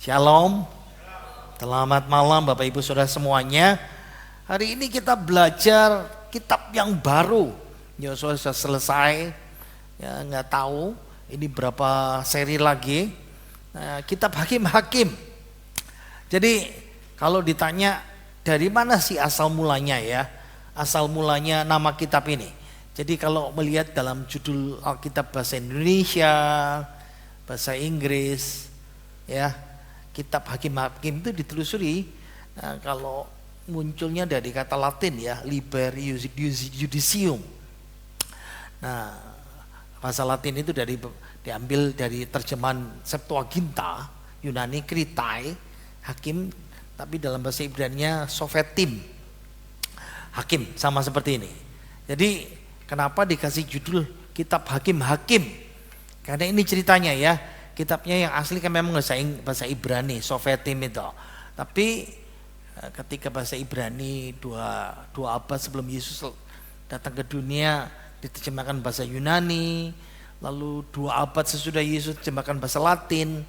Shalom, selamat malam Bapak Ibu Saudara semuanya. Hari ini kita belajar kitab yang baru. Yosua sudah selesai, ya nggak tahu ini berapa seri lagi. Nah, kitab Hakim-Hakim. Jadi kalau ditanya dari mana sih asal mulanya ya? Asal mulanya nama kitab ini. Jadi kalau melihat dalam judul Alkitab bahasa Indonesia, bahasa Inggris, ya. Kitab Hakim-Hakim itu ditelusuri, nah, kalau munculnya dari kata Latin ya, liber judicium. Nah, bahasa Latin itu diambil dari terjemahan Septuaginta, Yunani kritai, hakim, tapi dalam bahasa Ibrani-nya sophetim. Hakim sama seperti ini. Jadi kenapa dikasih judul kitab Hakim-Hakim? Karena ini ceritanya ya. Kitabnya yang asli kan memang bahasa Ibrani, sophetim itu. Tapi ketika bahasa Ibrani dua abad sebelum Yesus datang ke dunia diterjemahkan bahasa Yunani, lalu 2 abad sesudah Yesus diterjemahkan bahasa Latin,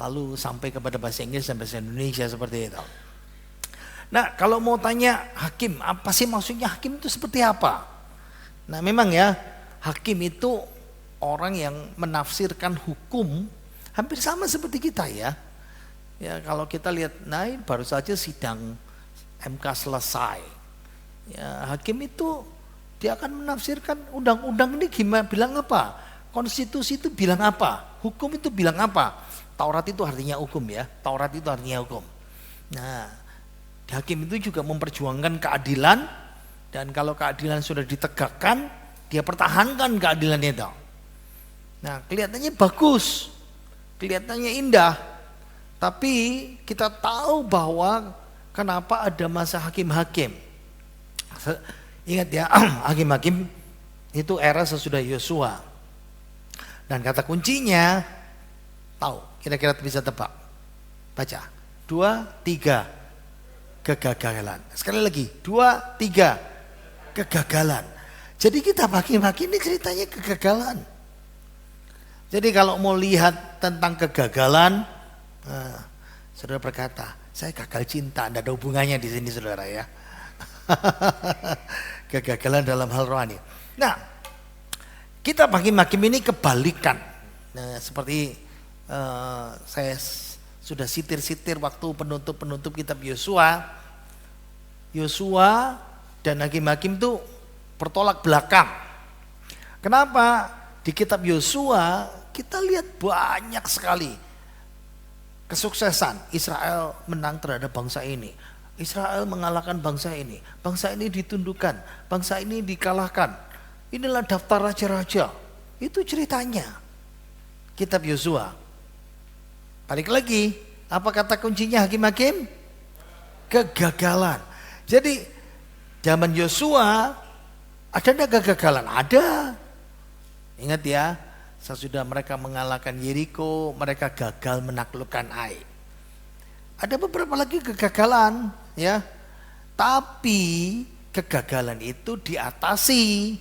lalu sampai kepada bahasa Inggris dan bahasa Indonesia seperti itu. Nah, kalau mau tanya hakim, apa sih maksudnya hakim itu seperti apa? Nah, memang ya, hakim itu orang yang menafsirkan hukum hampir sama seperti kita ya. Ya kalau kita lihat, nah baru saja sidang MK selesai. Ya, hakim itu dia akan menafsirkan undang-undang ini gimana, bilang apa? Konstitusi itu bilang apa? Hukum itu bilang apa? Taurat itu artinya hukum ya. Taurat itu artinya hukum. Nah, hakim itu juga memperjuangkan keadilan, dan kalau keadilan sudah ditegakkan, dia pertahankan keadilan itu. Nah, kelihatannya bagus, kelihatannya indah, tapi kita tahu bahwa kenapa ada masa hakim-hakim. Ingat ya, hakim-hakim itu era sesudah Yosua. Dan kata kuncinya, tahu, kira-kira bisa tebak. Baca, 2, 3, kegagalan. Sekali lagi, 2, 3, kegagalan. Jadi kita hakim-hakim ini ceritanya kegagalan. Jadi kalau mau lihat tentang kegagalan, saudara berkata, saya gagal cinta, tidak ada hubungannya di sini saudara ya. Kegagalan dalam hal rohani. Nah, kita hakim-hakim ini kebalikan. Nah, seperti saya sudah sitir-sitir waktu penutup kitab Yosua. Yosua dan hakim-hakim itu bertolak belakang. Kenapa? Di kitab Yosua kita lihat banyak sekali kesuksesan. Israel menang terhadap bangsa ini, Israel mengalahkan bangsa ini ditundukkan, bangsa ini dikalahkan. Inilah daftar raja-raja. Itu ceritanya kitab Yosua. Balik lagi, apa kata kuncinya hakim-hakim? Kegagalan. Jadi zaman Yosua ada enggak kegagalan? Ada. Ingat ya, sesudah mereka mengalahkan Yeriko, mereka gagal menaklukkan Ai. Ada beberapa lagi kegagalan ya. Tapi kegagalan itu diatasi.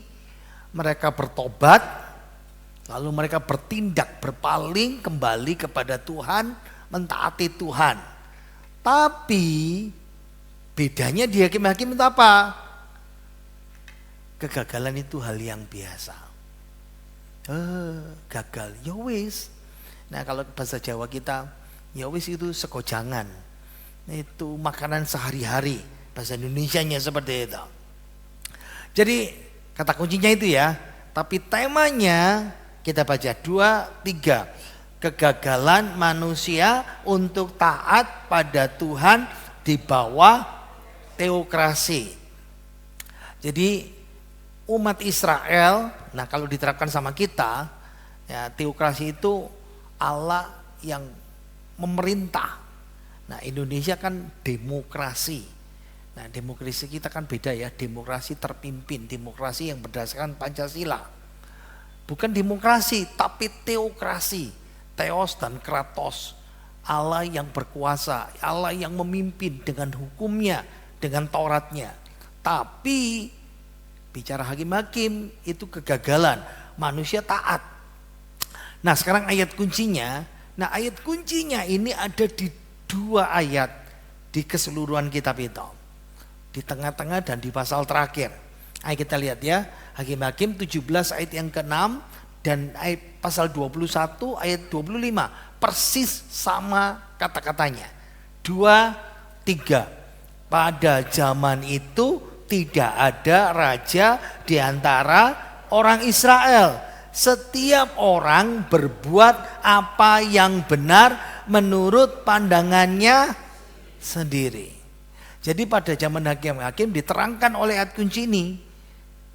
Mereka bertobat, lalu mereka bertindak, berpaling kembali kepada Tuhan, mentaati Tuhan. Tapi bedanya di hakim-hakim itu apa? Kegagalan itu hal yang biasa. Gagal, ya wis. Nah kalau bahasa Jawa kita, ya wis itu sekojangan. Itu makanan sehari-hari. Bahasa Indonesianya seperti itu. Jadi kata kuncinya itu ya. Tapi temanya kita baca 2, 3. Kegagalan manusia untuk taat pada Tuhan di bawah teokrasi. Jadi umat Israel, nah kalau diterapkan sama kita, ya teokrasi itu Allah yang memerintah. Nah Indonesia kan demokrasi. Nah demokrasi kita kan beda ya, demokrasi terpimpin, demokrasi yang berdasarkan Pancasila. Bukan demokrasi, tapi teokrasi, theos dan kratos. Allah yang berkuasa, Allah yang memimpin dengan hukumnya, dengan Tauratnya. Tapi bicara hakim-hakim itu kegagalan, manusia taat. Nah sekarang ayat kuncinya Nah ayat kuncinya ini ada di 2 ayat di keseluruhan kitab itu. Di tengah-tengah dan di pasal terakhir. Ayo kita lihat ya. Hakim-Hakim 17 ayat yang ke-6 dan ayat pasal 21 ayat 25. Persis sama kata-katanya. 2, 3. Pada zaman itu tidak ada raja di antara orang Israel. Setiap orang berbuat apa yang benar menurut pandangannya sendiri. Jadi pada zaman hakim-hakim diterangkan oleh ayat kunci ini.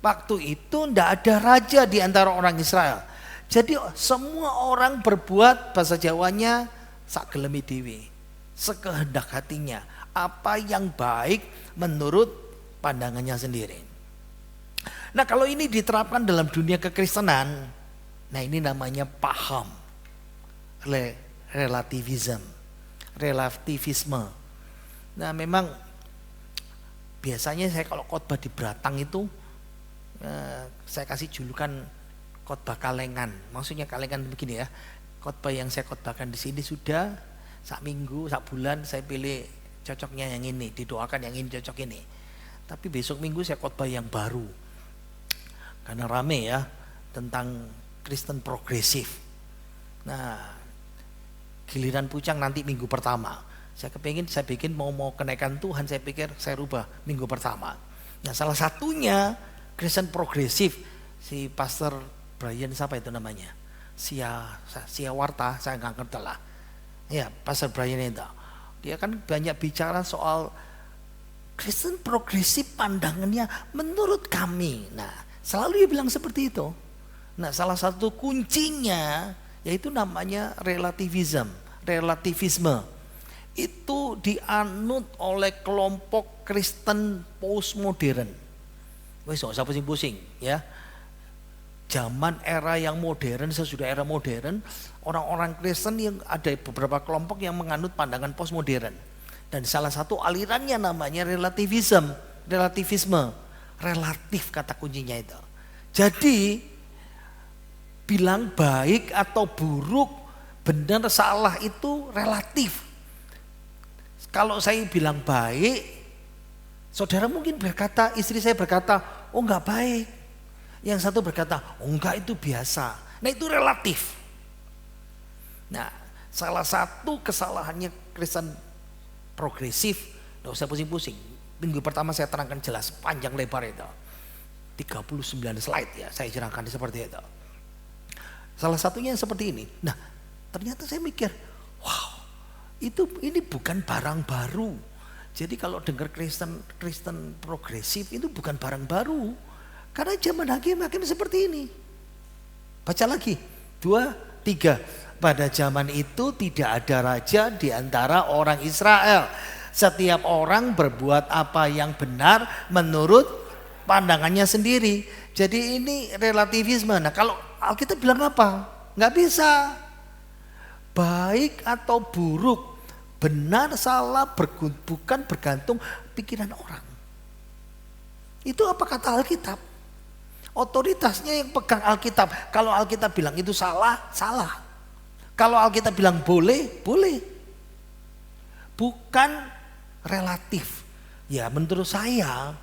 Waktu itu tidak ada raja di antara orang Israel. Jadi semua orang berbuat, bahasa Jawanya sak gelemi dewe, sekehendak hatinya, apa yang baik menurut pandangannya sendiri. Nah kalau ini diterapkan dalam dunia kekristenan, nah ini namanya paham relativisme. Nah memang biasanya saya kalau khotbah di Beratang itu saya kasih julukan khotbah kalengan. Maksudnya kalengan begini ya, khotbah yang saya khotbahkan di sini sudah sak minggu, sak bulan saya pilih cocoknya yang ini, didoakan yang ini cocok ini. Tapi besok minggu saya khotbah yang baru. Karena rame ya tentang Kristen progresif. Nah, giliran Pucang nanti minggu pertama. Saya bikin mau kenaikan Tuhan, saya pikir saya rubah minggu pertama. Nah, salah satunya Kristen progresif, si Pastor Brian siapa itu namanya? Sia Warta, saya nggak ngerti lah. Ya, Pastor Brian itu. Dia kan banyak bicara soal Kristen progresif pandangannya menurut kami. Nah, selalu dia bilang seperti itu. Nah salah satu kuncinya yaitu namanya relativisme. Itu dianut oleh kelompok Kristen postmodern. Wes gak usah pusing-pusing ya. Zaman era yang modern, sesudah era modern, orang-orang Kristen yang ada beberapa kelompok yang menganut pandangan postmodern. Dan salah satu alirannya namanya relativisme. Relatif kata kuncinya itu. Jadi bilang baik atau buruk, benar salah itu relatif. Kalau saya bilang baik, saudara mungkin berkata, istri saya berkata, oh enggak baik. Yang satu berkata, oh enggak itu biasa. Nah itu relatif. Nah salah satu kesalahannya Kristen progresif, enggak usah pusing-pusing. Minggu pertama saya terangkan jelas, panjang lebar itu. 39 slide ya, saya jelaskan seperti itu. Salah satunya seperti ini. Nah, ternyata saya mikir, wow, ini bukan barang baru. Jadi kalau dengar Kristen progresif itu bukan barang baru. Karena zaman hakim-hakim seperti ini. Baca lagi, 2, 3. Pada zaman itu tidak ada raja di antara orang Israel. Setiap orang berbuat apa yang benar menurut pandangannya sendiri. Jadi ini relativisme. Nah kalau Alkitab bilang apa? Nggak bisa. Baik atau buruk, benar salah bukan bergantung pikiran orang. Itu apa kata Alkitab? Otoritasnya yang pegang Alkitab. Kalau Alkitab bilang itu salah, salah. Kalau Alkitab bilang boleh, boleh. Bukan relatif. Ya menurut saya,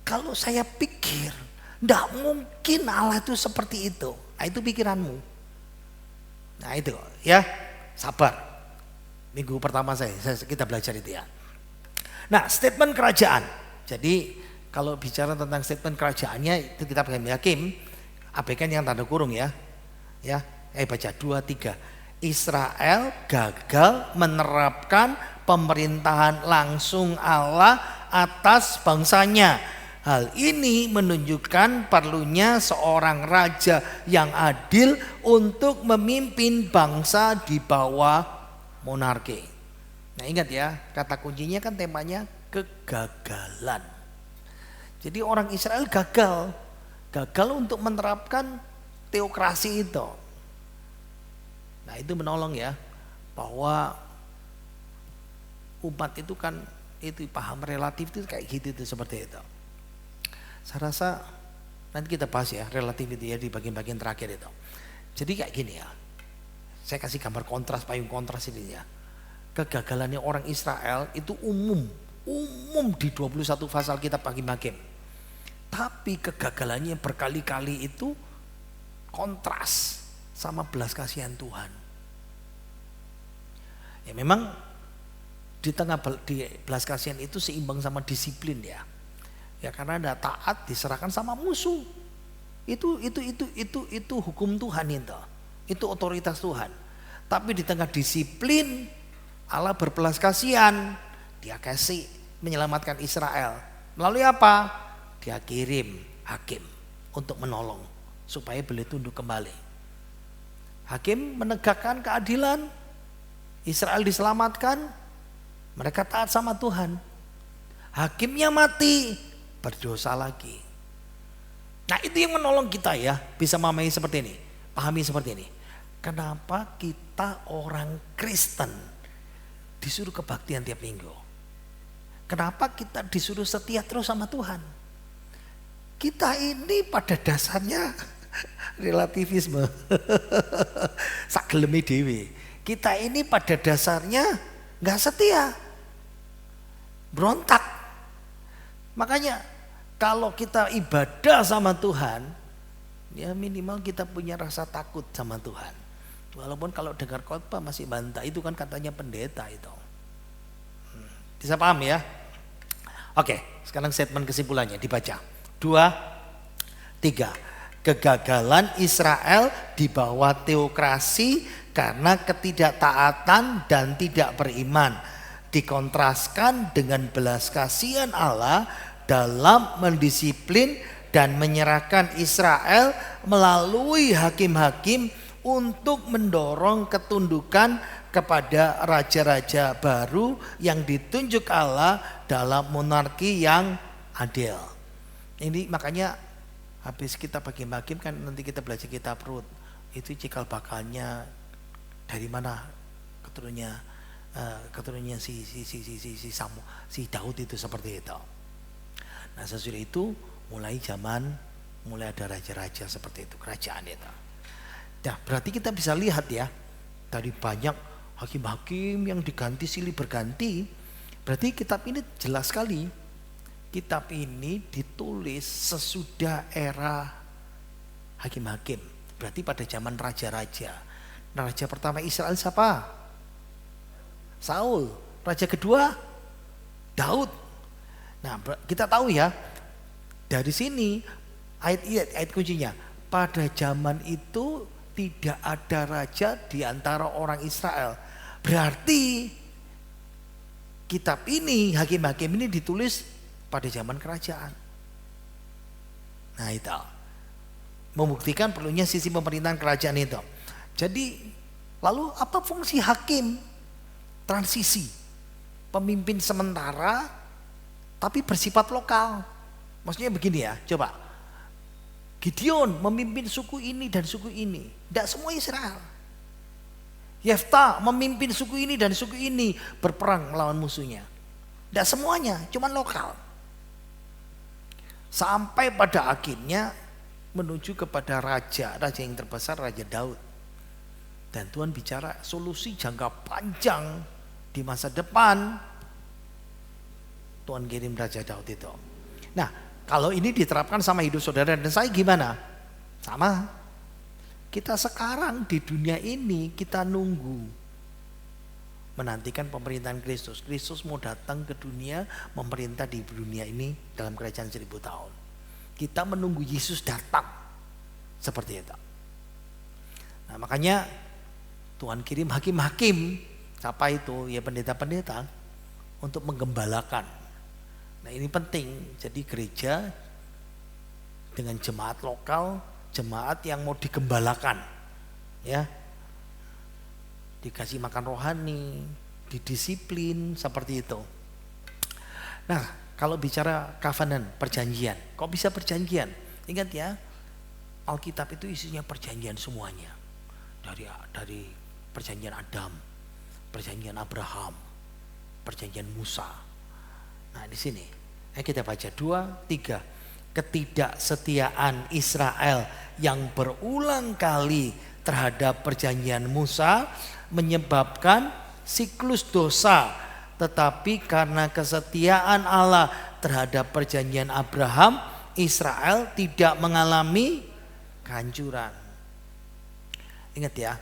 kalau saya pikir tidak mungkin Allah itu seperti itu. Nah itu pikiranmu. Nah itu ya, sabar. Minggu pertama kita belajar itu ya. Nah statement kerajaan. Jadi kalau bicara tentang statement kerajaannya itu kita Hakim, abaikan yang tanda kurung ya. Ya, baca 2, 3. Israel gagal menerapkan pemerintahan langsung Allah atas bangsanya. Hal ini menunjukkan perlunya seorang raja yang adil untuk memimpin bangsa di bawah monarki. Nah ingat ya, kata kuncinya kan temanya kegagalan. Jadi orang Israel gagal untuk menerapkan teokrasi itu. Nah itu menolong ya, bahwa umat itu kan itu paham relatif itu kayak gitu itu seperti itu. Saya rasa nanti kita bahas ya relatif itu ya di bagian-bagian terakhir itu. Jadi kayak gini ya, Saya kasih gambar kontras, payung kontras ini ya. Kegagalannya orang Israel itu umum di 21 pasal kitab Hakim-Hakim. Tapi kegagalannya berkali-kali itu kontras sama belas kasihan Tuhan. Ya memang di tengah di belas kasihan itu seimbang sama disiplin ya. Ya karena ada taat diserahkan sama musuh. Itu hukum Tuhan itu. Itu otoritas Tuhan. Tapi di tengah disiplin Allah berbelas kasihan, dia kasih menyelamatkan Israel. Melalui apa? Dia kirim hakim untuk menolong supaya boleh tunduk kembali. Hakim menegakkan keadilan, Israel diselamatkan, mereka taat sama Tuhan. Hakimnya mati, berdosa lagi. Nah itu yang menolong kita ya, bisa memahami seperti ini, pahami seperti ini. Kenapa kita orang Kristen disuruh kebaktian tiap minggu? Kenapa kita disuruh setia terus sama Tuhan? Kita ini pada dasarnya relativisme. Sagelemi dewe. Kita ini pada dasarnya nggak setia, berontak. Makanya kalau kita ibadah sama Tuhan, ya minimal kita punya rasa takut sama Tuhan. Walaupun kalau dengar khotbah masih bantah, itu kan katanya pendeta itu. Bisa paham ya? Oke, sekarang statement kesimpulannya dibaca. 2, 3. Kegagalan Israel di bawah teokrasi karena ketidaktaatan dan tidak beriman, dikontraskan dengan belas kasihan Allah dalam mendisiplin dan menyerahkan Israel melalui hakim-hakim untuk mendorong ketundukan kepada raja-raja baru yang ditunjuk Allah dalam monarki yang adil. Ini makanya habis kita hakim-hakim kan nanti kita belajar kitab Rut. Itu cikal bakalnya dari mana keturunannya si Daud itu seperti itu. Nah sesudah itu mulai ada raja-raja seperti itu, kerajaan itu. Nah berarti kita bisa lihat ya, dari banyak hakim-hakim yang diganti silih berganti, berarti kitab ini jelas sekali. Kitab ini ditulis sesudah era hakim-hakim, berarti pada zaman raja-raja. Nah raja pertama Israel siapa? Saul. Raja kedua Daud. Nah kita tahu ya, dari sini ayat kuncinya, pada zaman itu tidak ada raja di antara orang Israel. Berarti kitab ini, hakim-hakim ini ditulis pada zaman kerajaan. Nah itu membuktikan perlunya sisi pemerintahan kerajaan itu. Jadi lalu apa fungsi hakim? Transisi, pemimpin sementara tapi bersifat lokal. Maksudnya begini ya, coba Gideon memimpin suku ini dan suku ini, tidak semua Israel. Yefta memimpin suku ini dan suku ini berperang melawan musuhnya, tidak semuanya, cuman lokal. Sampai pada akhirnya menuju kepada raja yang terbesar, Raja Daud. Dan Tuhan bicara solusi jangka panjang di masa depan. Tuhan kirim Raja Daud itu. Nah, kalau ini diterapkan sama hidup saudara dan saya gimana? Sama. Kita sekarang di dunia ini kita nunggu, menantikan pemerintahan Kristus. Kristus mau datang ke dunia, memerintah di dunia ini dalam kerajaan 1000 tahun. Kita menunggu Yesus datang. Seperti itu. Nah makanya Tuhan kirim hakim-hakim. Siapa itu? Ya pendeta-pendeta untuk menggembalakan. Nah ini penting. Jadi gereja dengan jemaat lokal, jemaat yang mau digembalakan, ya, dikasih makan rohani, didisiplin seperti itu. Nah kalau bicara covenant, perjanjian, kok bisa perjanjian? Ingat ya, Alkitab itu isinya perjanjian semuanya, dari perjanjian Adam, perjanjian Abraham, perjanjian Musa. Nah di sini kita baca 2, 3. Ketidaksetiaan Israel yang berulang kali terhadap perjanjian Musa menyebabkan siklus dosa, tetapi karena kesetiaan Allah terhadap perjanjian Abraham, Israel tidak mengalami kehancuran. Ingat ya,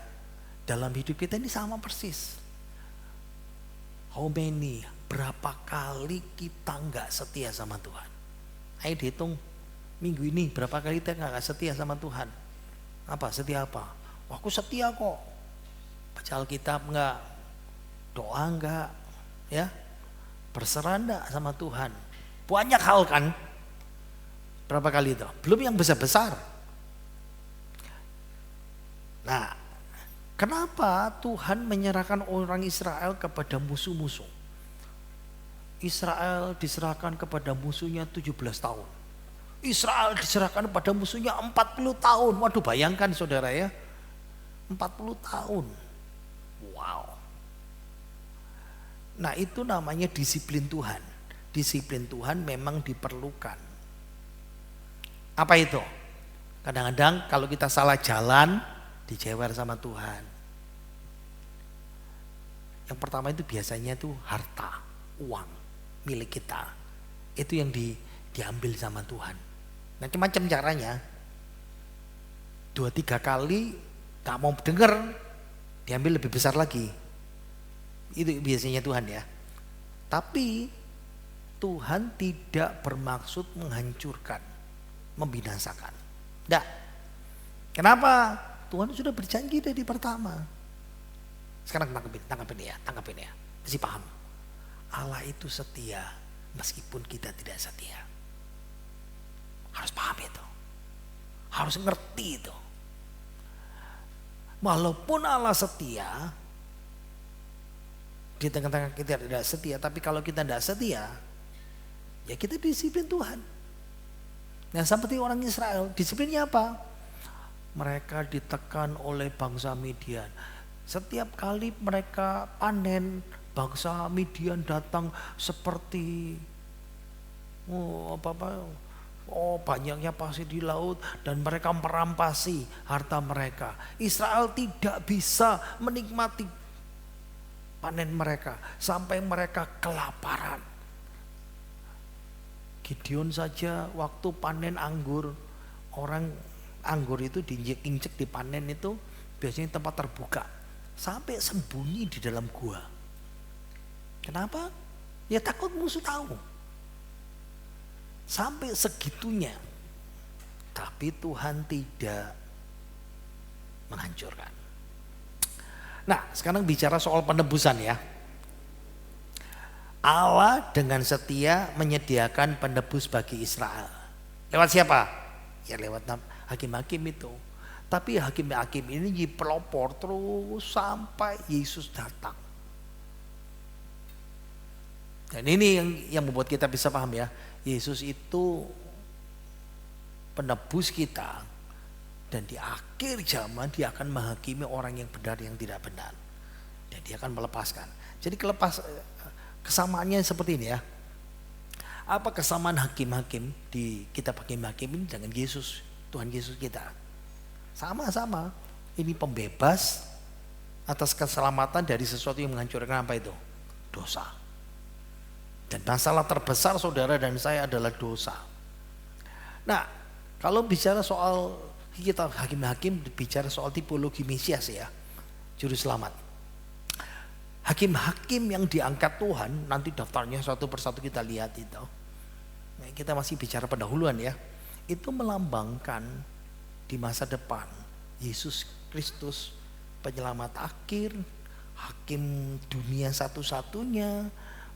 dalam hidup kita ini sama persis. How many, berapa kali kita nggak setia sama Tuhan? Ayo dihitung minggu ini berapa kali kita nggak setia sama Tuhan? Apa setia apa? Wah, aku setia kok. Baca Alkitab enggak? Doa enggak? Ya, berserah enggak sama Tuhan? Banyak hal kan? Berapa kali itu? Belum yang besar-besar. Nah, kenapa Tuhan menyerahkan orang Israel kepada musuh-musuh? Israel diserahkan kepada musuhnya 17 tahun. Israel diserahkan pada musuhnya 40 tahun. Waduh, bayangkan saudara ya. 40 tahun. Wow. Nah, itu namanya disiplin Tuhan. Disiplin Tuhan memang diperlukan. Apa itu? Kadang-kadang kalau kita salah jalan, dijewer sama Tuhan. Yang pertama itu biasanya itu harta, uang milik kita. Itu yang diambil sama Tuhan. Macam-macam caranya. 2-3 kali gak mau dengar, diambil lebih besar lagi. Itu biasanya Tuhan ya. Tapi Tuhan tidak bermaksud menghancurkan, membinasakan. Enggak. Kenapa? Tuhan sudah berjanji dari pertama. Sekarang tangkapin ya. Mesti paham. Allah itu setia meskipun kita tidak setia. Harus paham itu. Harus ngerti itu. Walaupun Allah setia, di tengah-tengah kita tidak setia, tapi kalau kita tidak setia, ya kita disiplin Tuhan. Nah, seperti orang Israel, disiplinnya apa? Mereka ditekan oleh bangsa Midian. Setiap kali mereka panen, bangsa Midian datang seperti banyaknya pasir di laut dan mereka merampasi harta mereka. Israel tidak bisa menikmati panen mereka sampai mereka kelaparan. Gideon saja waktu panen anggur, orang anggur itu diinjek-injek dipanen itu biasanya tempat terbuka, sampai sembunyi di dalam gua. Kenapa? Ya takut musuh tahu. Sampai segitunya. Tapi Tuhan tidak menghancurkan. Nah, sekarang bicara soal penebusan ya. Allah dengan setia menyediakan penebus bagi Israel. Lewat siapa? Ya lewat hakim-hakim itu. Tapi hakim-hakim ini dipelopor terus sampai Yesus datang. Dan ini yang membuat kita bisa paham ya. Yesus itu penebus kita. Dan di akhir zaman dia akan menghakimi orang yang benar yang tidak benar. Dan dia akan melepaskan. Jadi kesamaannya seperti ini ya. Apa kesamaan hakim-hakim di kitab hakim-hakim ini dengan Yesus, Tuhan Yesus kita? Sama-sama. Ini pembebas atas keselamatan dari sesuatu yang menghancurkan apa itu? Dosa. Dan masalah terbesar saudara dan saya adalah dosa. Nah, kalau bicara soal kita hakim-hakim, bicara soal tipologi Mesias ya, juru selamat. Hakim-hakim yang diangkat Tuhan, nanti daftarnya satu persatu kita lihat itu. Nah, kita masih bicara pendahuluan ya. Itu melambangkan di masa depan Yesus Kristus penyelamat akhir, hakim dunia satu-satunya,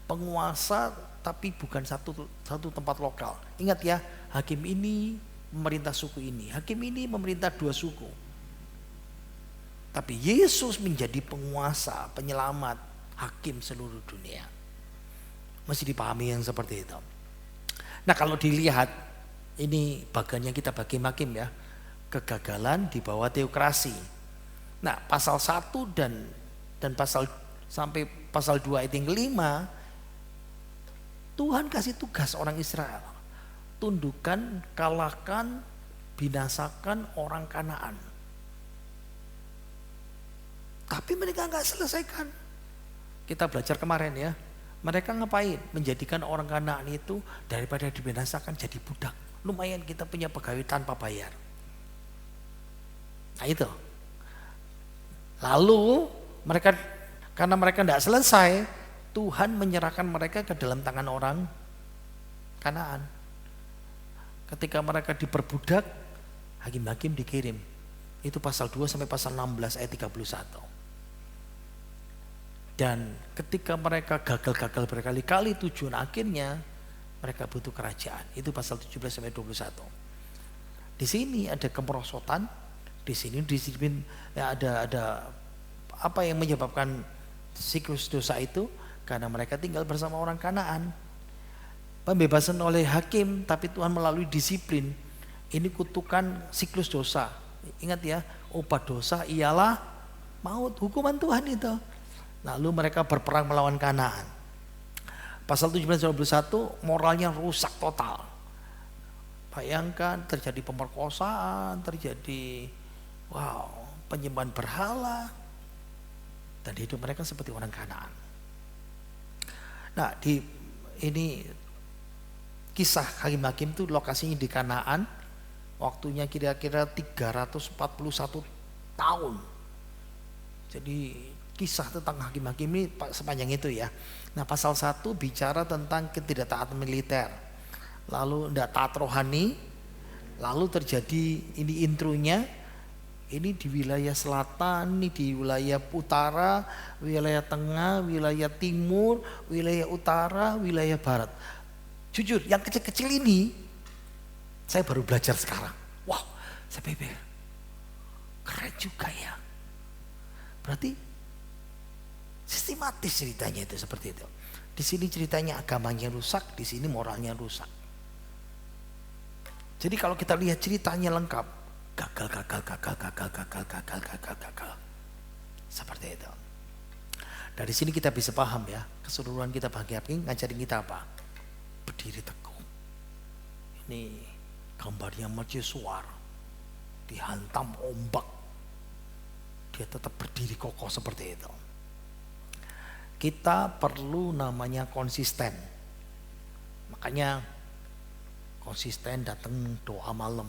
penguasa tapi bukan satu tempat lokal. Ingat ya, hakim ini memerintah suku ini, hakim ini memerintah 2 suku. Tapi Yesus menjadi penguasa, penyelamat, hakim seluruh dunia. Masih dipahami yang seperti itu. Nah, kalau dilihat ini bagiannya kita bagi hakim ya, kegagalan di bawah teokrasi. Nah, pasal 1 dan pasal sampai pasal 2 ayat yang kelima, Tuhan kasih tugas orang Israel. Tundukkan, kalahkan, binasakan orang Kanaan. Tapi mereka nggak selesaikan. Kita belajar kemarin ya. Mereka ngapain? Menjadikan orang Kanaan itu daripada dibinasakan jadi budak. Lumayan kita punya pegawai tanpa bayar. Nah itu. Lalu mereka, karena mereka tidak selesai, Tuhan menyerahkan mereka ke dalam tangan orang Kanaan. Ketika mereka diperbudak, hakim-hakim dikirim. Itu pasal 2 sampai pasal 16 ayat 31. Dan ketika mereka gagal berkali-kali, tujuan akhirnya mereka butuh kerajaan. Itu pasal 17 sampai 21. Di sini ada kemerosotan. Di sini disiplin ya, ada apa yang menyebabkan siklus dosa itu? Karena mereka tinggal bersama orang Kanaan. Pembebasan oleh hakim, tapi Tuhan melalui disiplin. Ini kutukan siklus dosa. Ingat ya, obat dosa ialah maut, hukuman Tuhan itu. Lalu mereka berperang melawan Kanaan. Pasal 17-21 moralnya rusak total. Bayangkan terjadi pemerkosaan, terjadi penyembahan berhala, dan hidup mereka seperti orang Kanaan. Nah, ini kisah hakim-hakim itu lokasinya di Kanaan, waktunya kira-kira 341 tahun. Jadi kisah tentang hakim-hakim ini sepanjang itu ya. Nah, pasal 1 bicara tentang ketidaktaatan militer, lalu tidak taat rohani, lalu terjadi ini intronya. Ini di wilayah selatan, ini di wilayah utara, wilayah tengah, wilayah timur, wilayah utara, wilayah barat. Jujur, yang kecil-kecil ini saya baru belajar sekarang. Wow, saya pikir keren juga ya. Berarti sistematis ceritanya itu seperti itu. Di sini ceritanya agamanya rusak, di sini moralnya rusak. Jadi kalau kita lihat ceritanya lengkap, gagal. Seperti itu. Dari sini kita bisa paham ya, keseluruhan kita bahagia ngajarin kita apa? Berdiri teguh. Ini gambarnya mercusuar, dihantam ombak, dia tetap berdiri kokoh seperti itu. Kita perlu namanya konsisten. Makanya konsisten datang doa malam.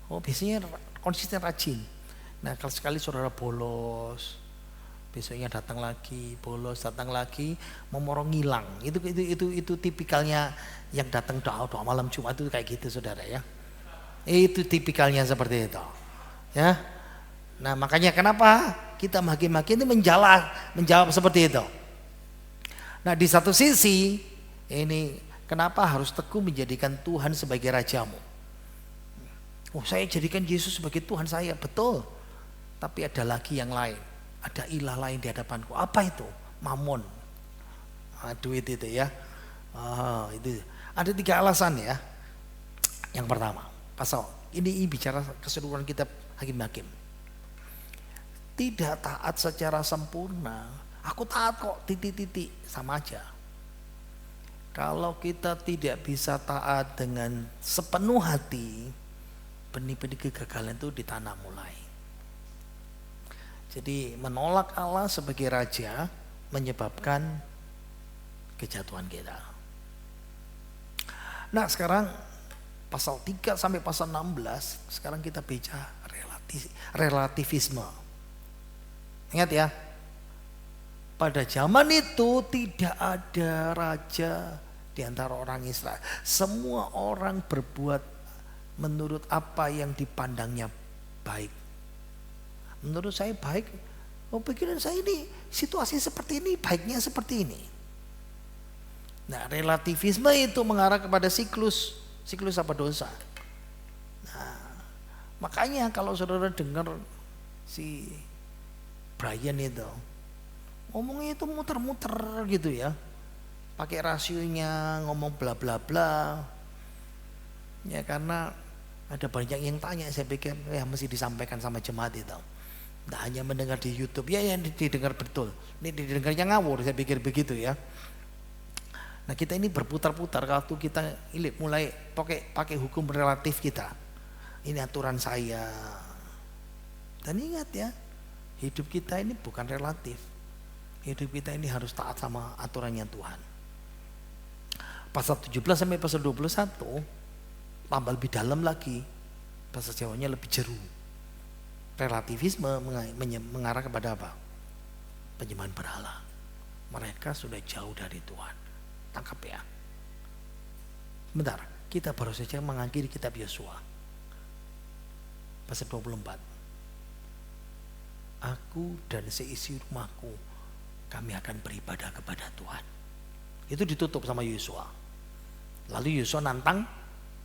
Biasanya konsisten rajin. Nah, kalau sekali saudara bolos, besoknya datang lagi, bolos, datang lagi, memorong ngilang. Itu tipikalnya yang datang doa malam Jumat itu kayak gitu saudara ya. Itu tipikalnya seperti itu. Ya. Nah, makanya kenapa kita makin-makin itu menjawab seperti itu. Nah, di satu sisi ini kenapa harus teguh menjadikan Tuhan sebagai rajamu? Saya jadikan Yesus sebagai Tuhan saya, betul. Tapi ada lagi yang lain, ada ilah lain di hadapanku. Apa itu? Mamon, duit itu ya. Itu ada 3 alasan ya. Yang pertama, pasal ini bicara keseluruhan kitab Hakim-Hakim. Tidak taat secara sempurna. Aku taat kok, titik-titik, sama aja. Kalau kita tidak bisa taat dengan sepenuh hati, benih-benih kegagalan itu ditanam mulai. Jadi menolak Allah sebagai raja menyebabkan kejatuhan kita. Nah, sekarang pasal 3 sampai pasal 16, sekarang kita bicara relativisme. Ingat ya, pada zaman itu tidak ada raja di antara orang Israel. Semua orang berbuat menurut apa yang dipandangnya baik. Menurut saya baik, pikiran saya ini situasi seperti ini, baiknya seperti ini. Nah, relativisme itu mengarah kepada siklus apa dosa. Nah, makanya kalau saudara dengar si Brian itu ngomongnya itu muter-muter gitu ya, pakai rasionya, ngomong bla bla bla. Ya karena ada banyak yang tanya, saya pikir mesti disampaikan sama jemaat itu. Tidak hanya mendengar di YouTube, ya yang didengar betul. Ini didengarnya ngawur, saya pikir begitu ya. Nah, kita ini berputar-putar waktu kita mulai pakai hukum relatif kita. Ini aturan saya. Dan ingat ya, Hidup kita ini bukan relatif. Hidup kita ini harus taat sama aturannya Tuhan. Pasal 17 sampai pasal 21 tambah lebih dalam lagi. Bahasa Jawanya lebih jeru. Relativisme mengarah kepada apa? Penyembahan berhala. Mereka sudah jauh dari Tuhan. Tangkap ya. Bentar, kita baru saja mengakhiri kitab Yosua. Pasal 24. Aku dan seisi rumahku, kami akan beribadah kepada Tuhan. Itu ditutup sama Yosua. Lalu Yosua nantang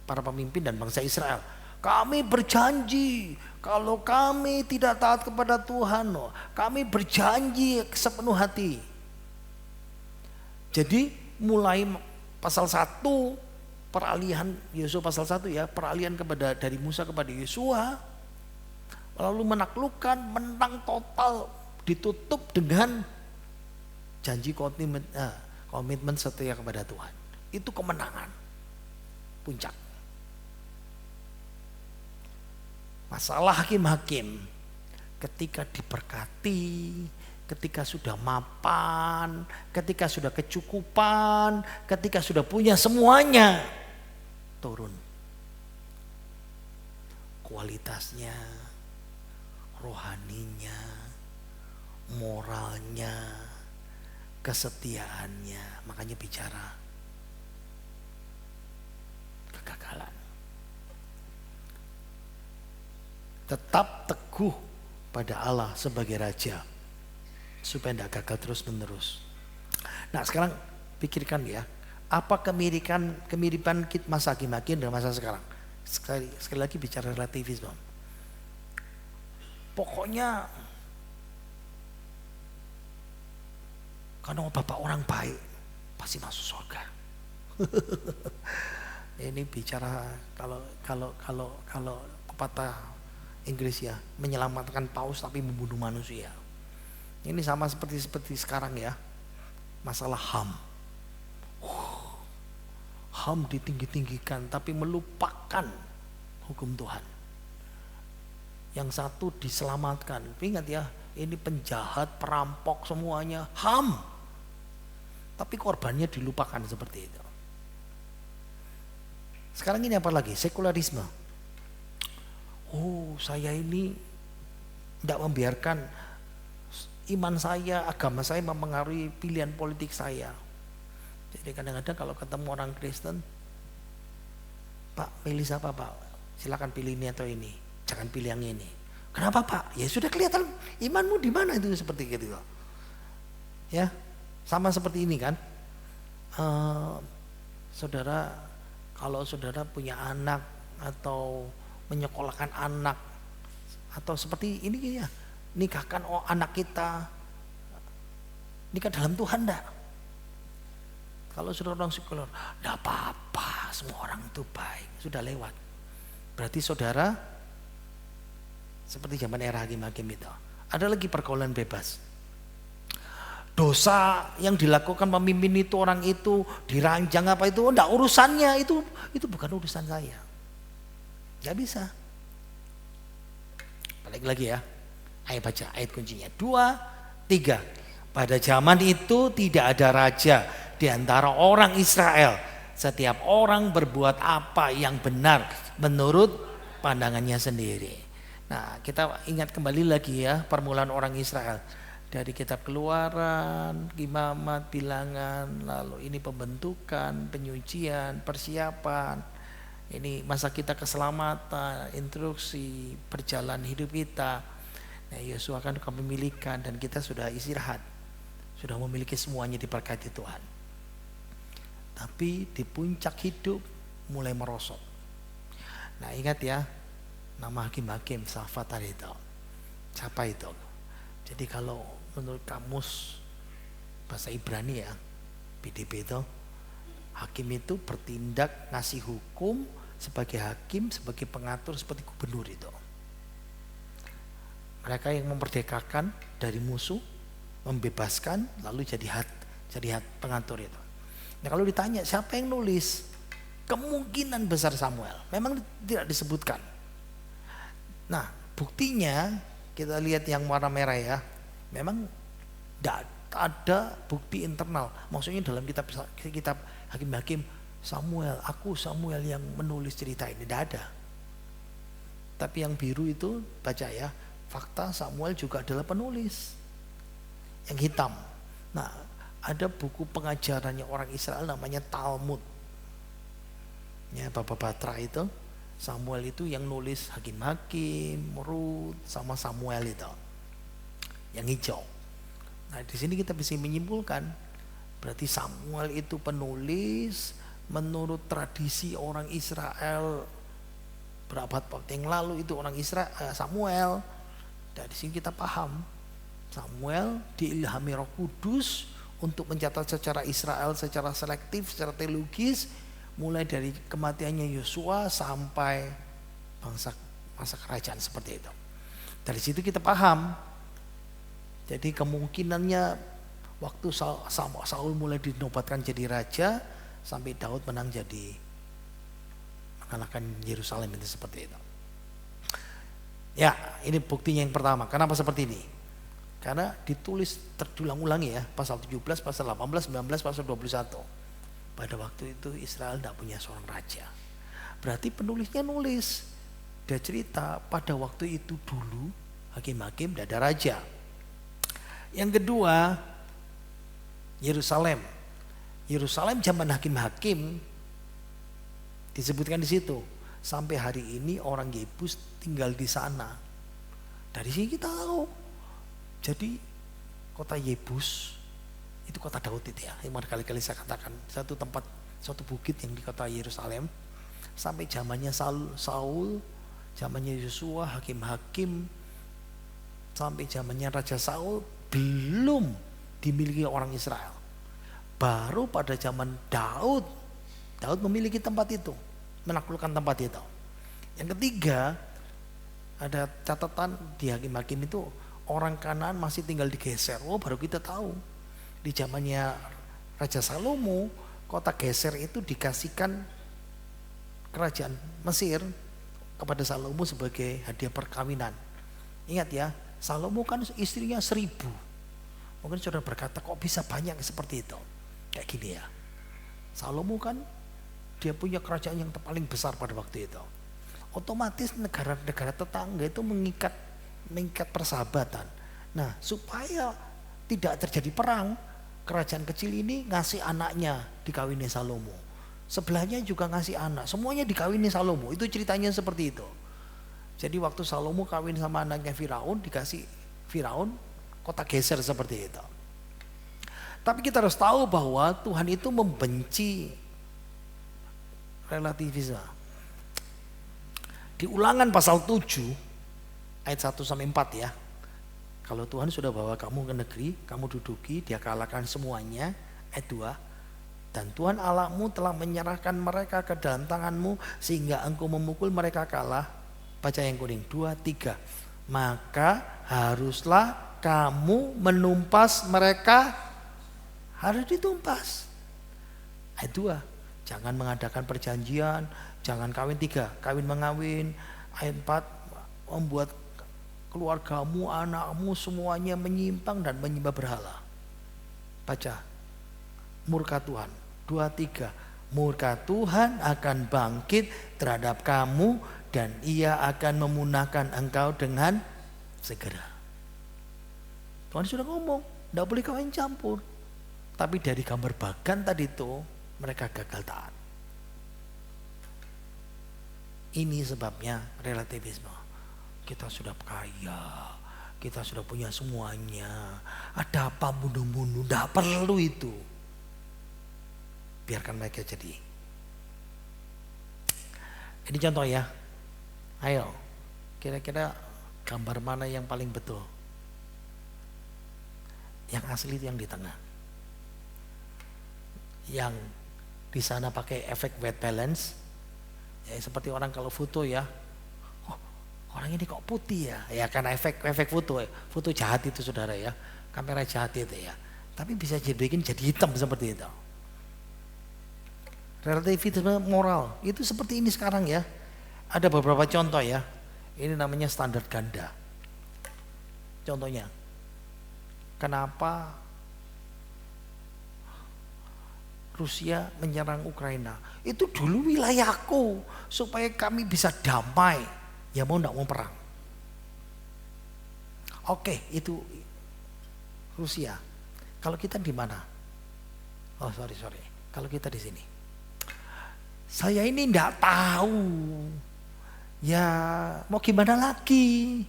para pemimpin dan bangsa Israel. Kami berjanji kalau kami tidak taat kepada Tuhan, kami berjanji sepenuh hati. Jadi mulai pasal 1 peralihan Yosua pasal 1 ya, peralihan kepada dari Musa kepada Yosua. Lalu menaklukkan, menang total, ditutup dengan janji komitmen setia kepada Tuhan. Itu kemenangan puncak. Masalah hakim-hakim ketika diberkati, ketika sudah mapan, ketika sudah kecukupan, ketika sudah punya semuanya, turun kualitasnya, rohaninya, moralnya, kesetiaannya. Makanya bicara kegagalan. Tetap teguh pada Allah sebagai Raja supaya tidak gagal terus menerus. Nah sekarang pikirkan ya, apa kemiripan masa hakim-hakim dan masa sekarang? Sekali lagi bicara relativisme. Pokoknya karena bapak orang baik pasti masuk surga. Ini bicara kalau pepatah Inggris ya, menyelamatkan paus tapi membunuh manusia. Ini sama seperti sekarang ya, masalah HAM. HAM ditinggi-tinggikan tapi melupakan hukum Tuhan. Yang satu diselamatkan. Ingat ya, ini penjahat, perampok semuanya HAM. Tapi korbannya dilupakan seperti itu. Sekarang ini apa lagi? Sekularisme. Oh, saya ini tidak membiarkan iman saya, agama saya mempengaruhi pilihan politik saya. Jadi kadang-kadang kalau ketemu orang Kristen, Pak, pilih siapa Pak? Silakan pilih ini atau ini. Jangan pilih yang ini. Kenapa Pak? Ya sudah kelihatan imanmu di mana itu seperti gitu. Ya, sama seperti ini kan. Saudara, kalau saudara punya anak atau menyekolahkan anak atau seperti ini ya, nikahkan anak kita, nikah dalam Tuhan enggak? Kalau saudara orang sekuler, enggak apa-apa, semua orang itu baik, sudah lewat. Berarti saudara seperti zaman era hakim-hakim itu. Ada lagi pergaulan bebas. Dosa yang dilakukan pemimpin itu, orang itu diranjang apa itu, enggak urusannya, itu bukan urusan saya. Enggak bisa. Balik lagi ya. Ayo baca ayat kuncinya. 2, 3. Pada zaman itu tidak ada raja di antara orang Israel. Setiap orang berbuat apa yang benar menurut pandangannya sendiri. Nah, kita ingat kembali lagi ya permulaan orang Israel. Dari kitab Keluaran, Imamat, Bilangan, lalu ini pembentukan, penyucian, persiapan. Ini masa kita keselamatan, instruksi, perjalanan hidup kita. Nah, Yosua kan kepemilikan dan kita sudah istirahat. Sudah memiliki semuanya diberkati Tuhan. Tapi di puncak hidup mulai merosot. Nah, ingat ya, nama hakim-hakim Safat tadi itu. Siapa itu? Jadi kalau menurut kamus bahasa Ibrani ya, PDP itu, hakim itu bertindak ngasih hukum sebagai hakim, sebagai pengatur, seperti gubernur itu. Mereka yang memerdekakan dari musuh, membebaskan, lalu jadi pengatur itu. Nah kalau ditanya siapa yang nulis, kemungkinan besar Samuel. Memang tidak disebutkan. Nah buktinya kita lihat yang warna merah ya. Memang tidak ada bukti internal. Maksudnya dalam kitab Hakim-Hakim aku Samuel yang menulis cerita ini, tidak ada. Tapi yang biru itu baca ya, fakta Samuel juga adalah penulis. Yang hitam. Nah, ada buku pengajarannya orang Israel namanya Talmud. Ya, Bapak Batra itu, Samuel itu yang nulis Hakim-Hakim, Rut, sama Samuel itu. Yang hijau. Nah, di sini kita bisa menyimpulkan berarti Samuel itu penulis menurut tradisi orang Israel berabad-abad yang lalu itu orang Israel Samuel. Dari sini kita paham Samuel diilhami Roh Kudus untuk mencatat secara Israel secara selektif, secara teologis mulai dari kematiannya Yosua sampai masa kerajaan seperti itu. Dari situ kita paham. Jadi kemungkinannya waktu Saul mulai dinobatkan jadi raja sampai Daud mengalahkan Yerusalem itu seperti itu. Ya, ini buktinya yang pertama. Kenapa seperti ini? Karena ditulis terulang-ulangi ya, pasal 17, pasal 18, 19, pasal 21. Pada waktu itu Israel tidak punya seorang raja. Berarti penulisnya nulis. Dia cerita pada waktu itu dulu Hakim-Hakim tidak ada raja. Yang kedua, Yerusalem zaman Hakim-Hakim disebutkan di situ. Sampai hari ini orang Yebus tinggal di sana. Dari sini kita tahu. Jadi kota Yebus itu kota Daud itu ya. Yang kali-kali saya katakan satu bukit yang di kota Yerusalem. Sampai zamannya Saul, zamannya Yosua, Hakim-Hakim, sampai zamannya Raja Saul belum dimiliki orang Israel. Baru pada zaman Daud memiliki tempat itu, menaklukkan tempat itu. Yang ketiga, ada catatan di Hakim-Hakim itu orang Kanaan masih tinggal digeser. Baru kita tahu di zamannya Raja Salomo, kota Geser itu dikasihkan kerajaan Mesir kepada Salomo sebagai hadiah perkawinan. Ingat ya, Salomo kan istrinya 1000. Mungkin saudara berkata kok bisa banyak seperti itu. Kayak gini ya, Salomo kan dia punya kerajaan yang paling besar pada waktu itu. Otomatis negara-negara tetangga itu mengikat persahabatan. Nah, supaya tidak terjadi perang, kerajaan kecil ini ngasih anaknya dikawini Salomo. Sebelahnya juga ngasih anak, semuanya dikawini Salomo. Itu ceritanya seperti itu. Jadi waktu Salomo kawin sama anaknya Firaun, dikasih Firaun kota Geser seperti itu. Tapi kita harus tahu bahwa Tuhan itu membenci relativisme. Di Ulangan pasal 7 ayat 1 sampai 4 ya. Kalau Tuhan sudah bawa kamu ke negeri, kamu duduki, dia kalahkan semuanya. Ayat 2. Dan Tuhan Allahmu telah menyerahkan mereka ke dalam tanganmu sehingga engkau memukul mereka kalah. Baca yang kuning 2, 3. Maka haruslah kamu menumpas mereka, harus ditumpas. Ayat 2. Jangan mengadakan perjanjian, jangan kawin. 3. Kawin mengawin. Ayat 4. Membuat keluargamu, anakmu semuanya menyimpang dan menyembah berhala. Baca. Murka Tuhan. 2, 3. Murka Tuhan akan bangkit terhadap kamu dan ia akan memunahkan engkau dengan segera. Tuhan sudah ngomong, tidak boleh kawin campur. Tapi dari gambar bagan tadi itu mereka gagal taat. Ini sebabnya relativisme. Kita sudah kaya, kita sudah punya semuanya. Ada apa bunuh-bunuh, tidak perlu itu. Biarkan mereka jadi. Ini contoh ya. Ayo, kira-kira gambar mana yang paling betul? Yang asli itu yang di tengah. Yang di sana pakai efek white balance. Ya, seperti orang kalau foto ya. Oh, orang ini kok putih ya? Ya karena efek foto. Foto jahat itu saudara ya. Kamera jahat itu ya. Tapi bisa dibikin jadi hitam seperti itu. Relativisme moral itu seperti ini sekarang ya. Ada beberapa contoh ya. Ini namanya standar ganda. Contohnya, kenapa Rusia menyerang Ukraina? Itu dulu wilayahku, supaya kami bisa damai. Ya mau enggak mau perang. Oke, itu Rusia. Kalau kita di mana? Oh sorry. Kalau kita di sini, saya ini enggak tahu. Ya mau gimana lagi?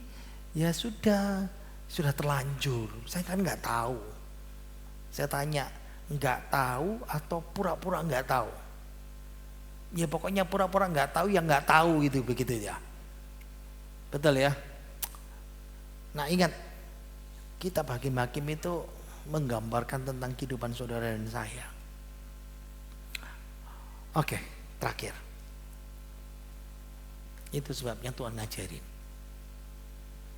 Ya sudah terlanjur. Saya kan enggak tahu. Saya tanya, enggak tahu atau pura-pura enggak tahu? Ya pokoknya pura-pura enggak tahu, yang enggak tahu gitu, begitu ya. Betul ya? Nah ingat, kitab Hakim-Hakim itu menggambarkan tentang kehidupan saudara dan saya. Oke, terakhir. Itu sebabnya Tuhan ngajarin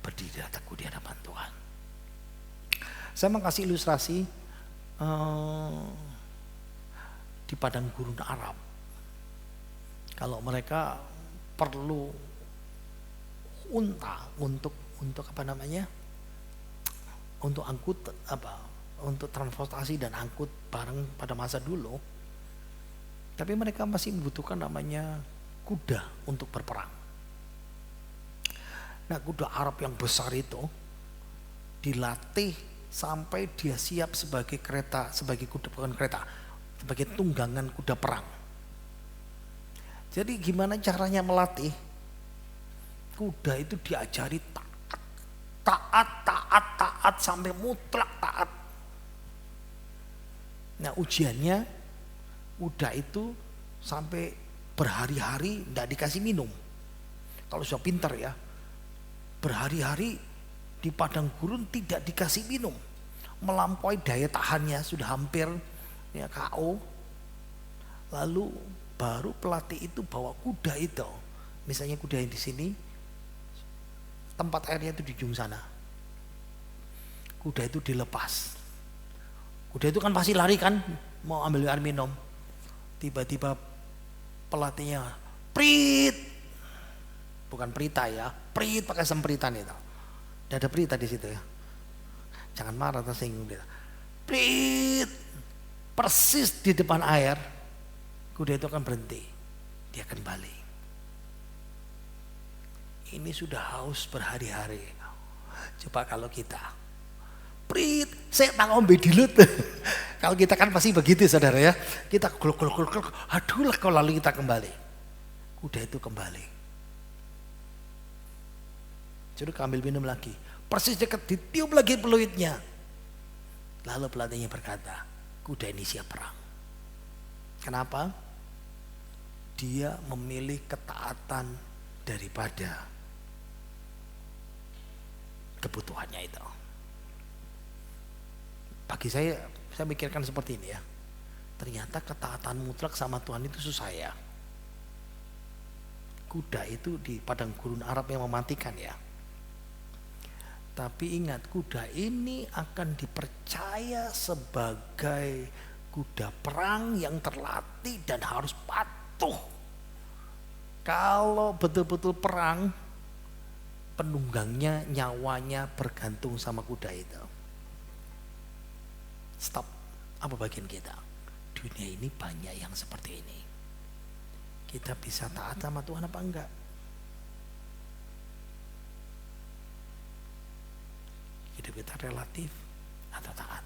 berdiri teguh di hadapan Tuhan. Saya mau kasih ilustrasi di padang gurun Arab. Kalau mereka perlu unta untuk apa namanya? Untuk angkut untuk transportasi dan angkut barang pada masa dulu. Tapi mereka masih membutuhkan namanya kuda untuk berperang. Nah, kuda Arab yang besar itu dilatih sampai dia siap sebagai kereta, sebagai kuda, bukan kereta, sebagai tunggangan kuda perang. Jadi gimana caranya melatih? Kuda itu diajari taat sampai mutlak taat. Nah ujiannya, kuda itu sampai berhari-hari tidak dikasih minum. Kalau sudah pintar ya, berhari-hari di padang gurun tidak dikasih minum, melampaui daya tahannya, sudah hampir ya KO. Lalu baru pelatih itu bawa kuda itu, misalnya kuda yang di sini, tempat airnya itu di ujung sana. Kuda itu dilepas. Kuda itu kan pasti lari kan, mau ambil air minum. Tiba-tiba pelatihnya prit, bukan prita ya, prit pakai sempritan itu. Tidak ada prita di situ ya. Jangan marah tersinggung dia. Prit, persis di depan air, kuda itu akan berhenti. Dia kembali. Ini sudah haus berhari-hari. Coba kalau kita, prit, saya tak ngombe dilut. Kalau kita kan pasti begitu saudara ya. Kita gluk, aduh lah, kalau lalu kita kembali. Kuda itu kembali. Jadi ambil minum lagi. Persis dekat, ditiup lagi peluitnya. Lalu pelatihnya berkata, kuda ini siap perang. Kenapa? Dia memilih ketaatan daripada kebutuhannya itu. Bagi saya mikirkan seperti ini ya. Ternyata ketaatan mutlak sama Tuhan itu susah ya. Kuda itu di padang gurun Arab yang mematikan ya. Tapi ingat, kuda ini akan dipercaya sebagai kuda perang yang terlatih dan harus patuh. Kalau betul-betul perang, penunggangnya, nyawanya bergantung sama kuda itu. Stop. Apa bagian kita? Dunia ini banyak yang seperti ini. Kita bisa taat sama Tuhan apa enggak? Hidup kita relatif atau taat?